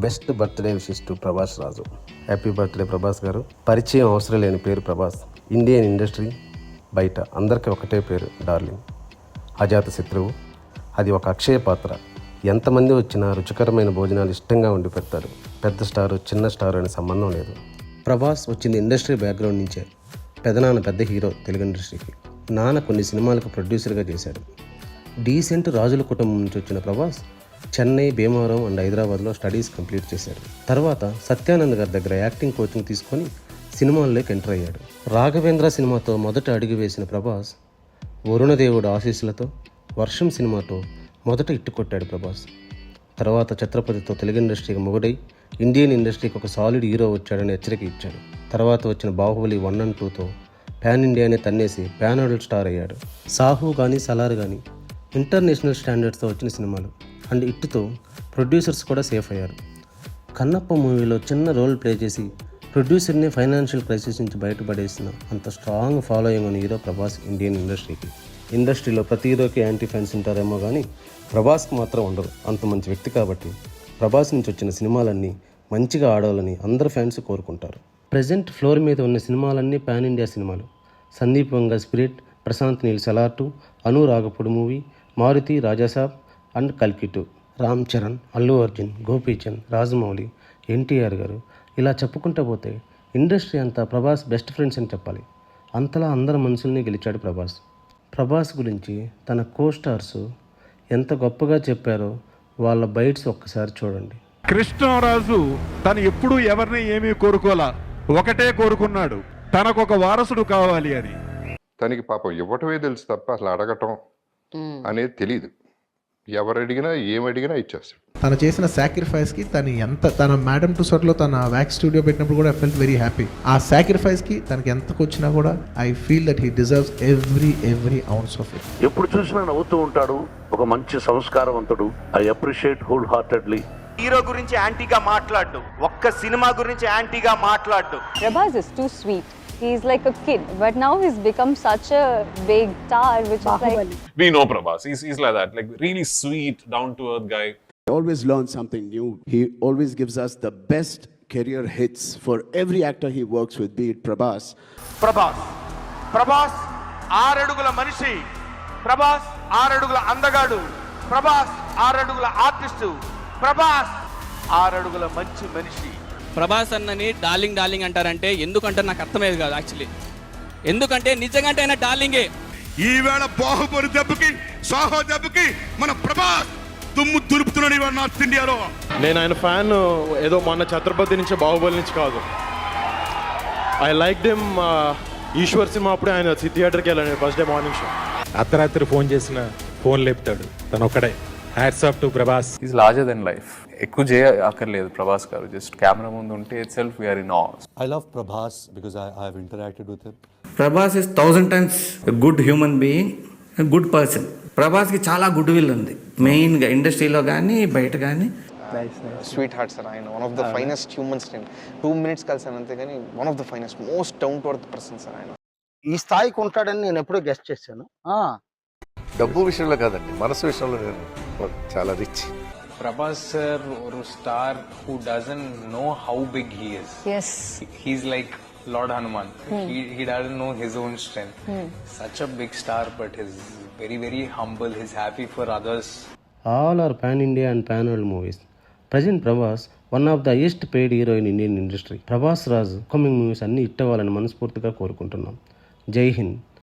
Best birthday wishes to Prabhas Raju. Happy birthday Prabhas గారు. పరిచయం అవసరం లేని పేరు ప్రభాస్. ఇండియన్ ఇండస్ట్రీ బయట అందరికీ ఒకటే పేరు, డార్లింగ్, అజాత శత్రువు. అది ఒక అక్షయ పాత్ర. ఎంతమంది వచ్చినా రుచికరమైన భోజనాలు ఇష్టంగా వండి పెడతాడు. పెద్ద స్టారు చిన్న స్టారు అనే సంబంధం లేదు. ప్రభాస్ వచ్చింది ఇండస్ట్రీ బ్యాక్గ్రౌండ్ నుంచే. పెదనాన్న పెద్ద హీరో తెలుగు ఇండస్ట్రీకి. నాన్న కొన్ని సినిమాలకు ప్రొడ్యూసర్గా చేశాడు. డీసెంట్ రాజుల కుటుంబం నుంచి వచ్చిన ప్రభాస్ చెన్నై, భీమవరం అండ్ హైదరాబాద్లో స్టడీస్ కంప్లీట్ చేశాడు. తర్వాత సత్యానంద్ గారి దగ్గర యాక్టింగ్ కోచింగ్ తీసుకొని సినిమాల్లోకి ఎంటర్ అయ్యాడు. రాఘవేంద్ర సినిమాతో మొదట అడుగు వేసిన ప్రభాస్ వరుణదేవుడు ఆశీస్సులతో వర్షం సినిమాతో మొదట ఇట్టు కొట్టాడు ప్రభాస్. తర్వాత ఛత్రపతితో తెలుగు ఇండస్ట్రీకి మొగుడై ఇండియన్ ఇండస్ట్రీకి ఒక సాలిడ్ హీరో వచ్చాడని హెచ్చరిక ఇచ్చాడు. తర్వాత వచ్చిన బాహుబలి 1 and 2తో పాన్ ఇండియానే తన్నేసి పాన్ వరల్డ్ స్టార్ అయ్యాడు. సాహు కానీ సలార్ కానీ ఇంటర్నేషనల్ స్టాండర్డ్స్తో వచ్చిన సినిమాలు. అండ్ ఇట్టుతో ప్రొడ్యూసర్స్ కూడా సేఫ్ అయ్యారు. కన్నప్ప మూవీలో చిన్న రోల్ ప్లే చేసి ప్రొడ్యూసర్ని ఫైనాన్షియల్ క్రైసిస్ నుంచి బయటపడేసిన అంత స్ట్రాంగ్ ఫాలోయింగ్ ఉన్న హీరో ప్రభాస్ ఇండియన్ ఇండస్ట్రీకి. ఇండస్ట్రీలో ప్రతి హీరోకి యాంటీ ఫ్యాన్స్ ఉంటారేమో కానీ ప్రభాస్కి మాత్రం ఉండరు. అంత మంచి వ్యక్తి కాబట్టి ప్రభాస్ నుంచి వచ్చిన సినిమాలన్నీ మంచిగా ఆడాలని అందరు ఫ్యాన్స్ కోరుకుంటారు. ప్రజెంట్ ఫ్లోర్ మీద ఉన్న సినిమాలన్నీ పాన్ ఇండియా సినిమాలు. సందీప్ వంగ స్పిరిట్, ప్రశాంత్ నీల్ సలార్ 2, అను రాఘపుడు మూవీ, మారుతి, రాజాసాబ్ అండ్ కల్కి 2, రామ్ చరణ్, అల్లు అర్జున్, గోపీచంద్, రాజమౌళి, ఎన్టీఆర్ గారు, ఇలా చెప్పుకుంటూ పోతే ఇండస్ట్రీ అంతా ప్రభాస్ బెస్ట్ ఫ్రెండ్స్ అని చెప్పాలి. అంతలా అందరి మనసుల్ని గెలిచాడు ప్రభాస్. ప్రభాస్ గురించి తన కోస్టార్స్ ఎంత గొప్పగా చెప్పారో వాళ్ళ బైట్స్ ఒక్కసారి చూడండి. కృష్ణరాజు తను ఎప్పుడూ ఎవరిని ఏమీ కోరుకోలా, ఒకటే కోరుకున్నాడు, తనకొక వారసుడు కావాలి అని. తనకి పాపం ఇవ్వటమే తెలుసు తప్ప అసలు అడగటం అనేది తెలియదు. ఎవరు అడిగినా ఏమడిగినా ఇచ్చేస్తాడు. తను చేసిన సాక్రిఫైస్కి తన మేడం టుసార్ట్లో తన వ్యాక్స్ స్టూడియో పెట్టినప్పుడు కూడా ఐ ఫెల్ట్ వెరీ హ్యాపీ. ఆ సాక్రిఫైస్కి తనకి ఎంతకు వచ్చినా కూడా I feel that he deserves every ounce of it. ఎప్పుడు చూసినా నవ్వుతూ ఉంటాడు, ఒక మంచి సంస్కారవంతుడు. I appreciate wholeheartedly. Hero గురించి యాంటీగా మాట్లాడు, ఒక్క సినిమా గురించి యాంటీగా మాట్లాడు. Prabhas is too sweet. He's like a kid, but now he's become such a big star, which is like... We know Prabhas. He's like that, like really sweet, down-to-earth guy. I always learn something new. He always gives us the best career hits for every actor he works with, be it Prabhas. Prabhas 6 అడుగుల మనిషి, ప్రభాస్ 6 అడుగుల అందగాడు, ప్రభాస్ 6 అడుగుల artist, Prabhas 6 అడుగుల మంచి మనిషి. ప్రభాస్ అన్నని darling అంటారంటే ఎందుకంటే నాకు అర్థమయ్యేది కాదు యాక్చువల్లీ. ఎందుకంటే నిజంగా ఆయన డార్లింగే. ఈవేళ బాహుబలి దెబ్బకి, సాహో దెబ్బకి మన ప్రభాస్ దుమ్ము దులుపుతున్నాడు ఇవాళ నార్త్ ఇండియాలో. నేను ఆయన ఫ్యాన్ ఏదో మొన్న ఛత్రపతి నుంచి, బాహుబలి నుంచి కాదు. I like them. Eeshwar cinema అప్పుడే ఆయన థియేటర్కి వెళ్ళాను ఫస్ట్ డే మార్నింగ్ షో. అర్ధరాత్రి ఫోన్ చేసిన ఫోన్ లేపుతాడు తను ఒక్కడే. Hats off to Prabhas. He's larger than life. ఎక్కువ చేయక్కర్లేదు ప్రభాస్ గారు, జస్ట్ కెమెరా ముందు ఉంటే itself we are in awe. I love Prabhas because I have interacted with him. Prabhas is 1000 times a good human being, a good person. ప్రభాస్కి చాలా good will ఉంది, మెయిన్గా ఇండస్ట్రీలో కానీ బయట కానీ. స్వీట్ హార్ట్ సార్ ఆయన, one of the finest humans. 2 minutes కలిసాను అంతే కానీ one of the finest, most down to earth person sir ఆయన. ఈ స్థాయికి ఉంటాడని నేను ఎప్పుడూ గెస్ట్ చేశాను. డబ్బు విషయంలో కాదండి, మనసు విషయంలో నేను చాలా రిచ్. ప్రభాస్ సార్ ఒక star who doesn't know how big he is. Yes. He's like Lord Hanuman. He doesn't know his own strength. Such a big star, but he's very humble. He's happy for others. All are pan India and pan world movies. Present Prabhas one of the highest paid hero in Indian industry. Prabhas Raj coming movies అన్ని hit అవ్వాలని మనస్ఫూర్తిగా కోరుకుంటున్నాం. జై హింద్.